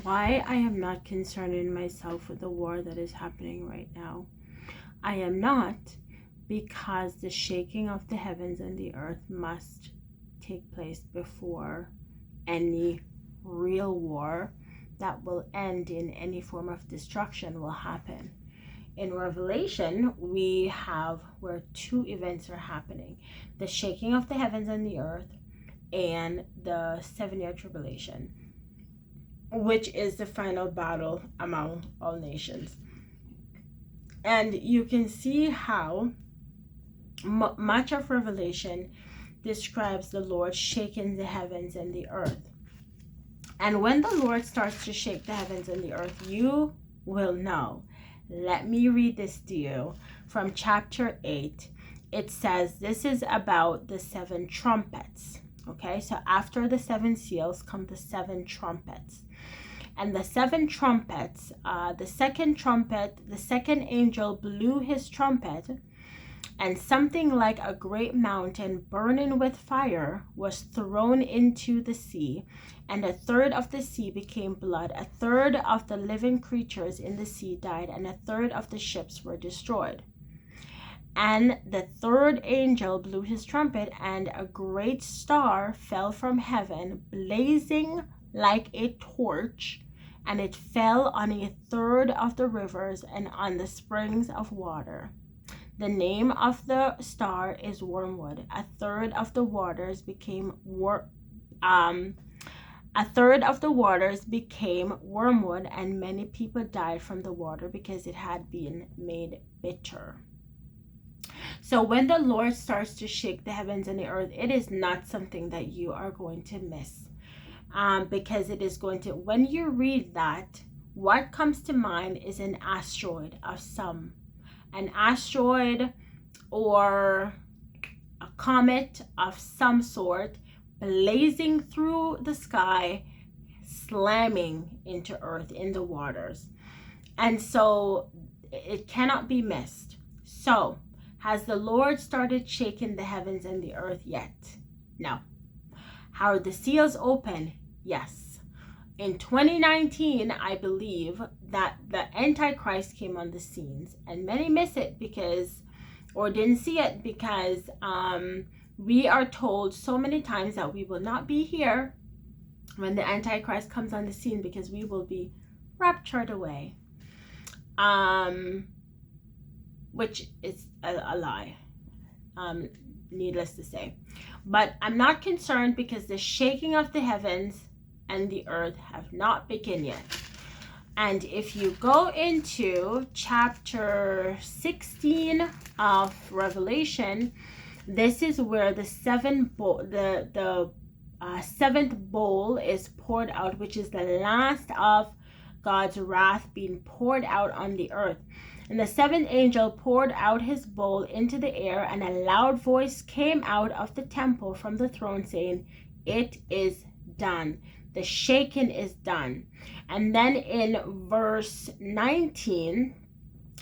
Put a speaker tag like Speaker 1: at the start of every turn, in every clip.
Speaker 1: Why I am not concerning myself with the war that is happening right now. I am not, because the shaking of the heavens and the earth must take place before any real war that will end in any form of destruction will happen. In Revelation, we have where two events are happening: the shaking of the heavens and the earth, and the 7-year tribulation, which is the final battle among all nations. And you can see how much of Revelation describes the Lord shaking the heavens and the earth. And when the Lord starts to shake the heavens and the earth, you will know. Let me read this to you from chapter 8. It says this is about the 7 trumpets. Okay, so after the 7 seals come the 7 trumpets. And the 7 trumpets, the second trumpet, the second angel blew his trumpet, and something like a great mountain burning with fire was thrown into the sea, and a third of the sea became blood. A third of the living creatures in the sea died, and a third of the ships were destroyed. And the third angel blew his trumpet, and a great star fell from heaven, blazing like a torch, and it fell on a third of the rivers and on the springs of water. The name of the star is Wormwood. A third of the waters became wormwood, and many people died from the water because it had been made bitter. So when the Lord starts to shake the heavens and the earth, it is not something that you are going to miss, because it is going to, when you read that, what comes to mind is an asteroid of some, an asteroid or a comet of some sort blazing through the sky, slamming into earth in the waters. And so it cannot be missed. So has the Lord started shaking the heavens and the earth yet? No. How are the seals open? Yes. In 2019, I believe that the Antichrist came on the scenes, and many miss it because, or didn't see it because we are told so many times that we will not be here when the Antichrist comes on the scene because we will be raptured away, which is a lie, needless to say. But I'm not concerned because the shaking of the heavens and the earth have not begun yet. And if you go into chapter 16 of Revelation, this is where the seventh bowl is poured out, which is the last of God's wrath being poured out on the earth. And the 7th angel poured out his bowl into the air, and a loud voice came out of the temple from the throne saying, "It is done." The shaking is done. And then in verse 19,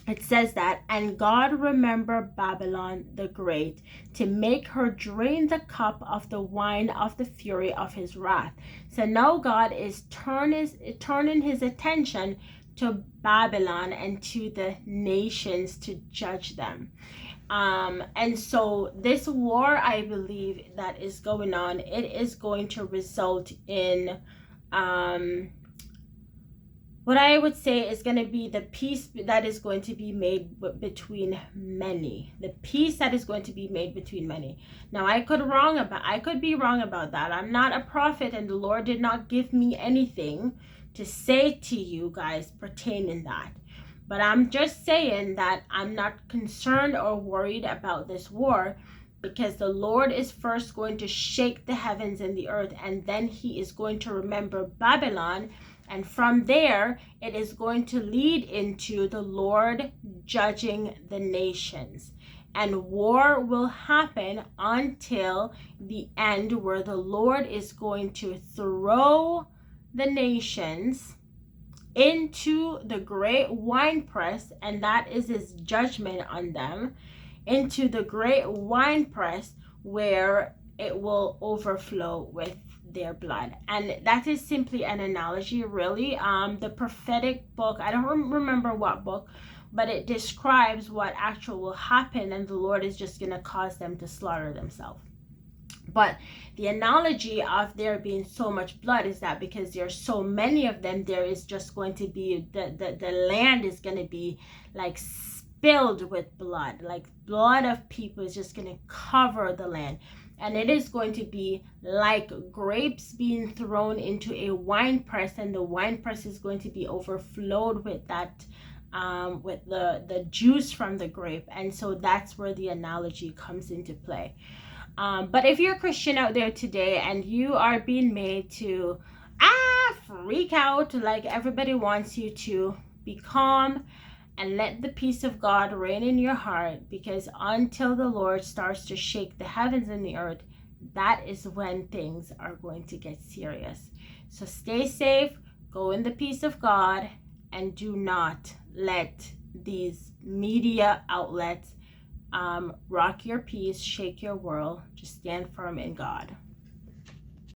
Speaker 1: it says that, "And God remembered Babylon the Great, to make her drain the cup of the wine of the fury of his wrath." So now God is turning his attention to Babylon and to the nations to judge them. And so this war, I believe, that is going on, it is going to result in what I would say is going to be the peace that is going to be made between many. The peace that is going to be made between many. Now, I could be wrong about that. I'm not a prophet, and the Lord did not give me anything to say to you guys pertaining that. But I'm just saying that I'm not concerned or worried about this war, because the Lord is first going to shake the heavens and the earth, and then he is going to remember Babylon. And from there, it is going to lead into the Lord judging the nations. And war will happen until the end, where the Lord is going to throw the nations into the great winepress, and that is his judgment on them, into the great winepress where it will overflow with their blood. And that is simply an analogy, really. The prophetic book, I don't remember what book, but it describes what actually will happen, and the Lord is just going to cause them to slaughter themselves. But the analogy of there being so much blood is that because there's so many of them, there is just going to be, the land is going to be like filled with blood. Like blood of people is just going to cover the land. And it is going to be like grapes being thrown into a wine press, and the wine press is going to be overflowed with that, with the juice from the grape. And so that's where the analogy comes into play. But if you're a Christian out there today and you are being made to freak out like everybody wants you to, be calm and let the peace of God reign in your heart, because until the Lord starts to shake the heavens and the earth, that is when things are going to get serious. So stay safe, go in the peace of God, and do not let these media outlets rock your peace, shake your world. Just stand firm in God.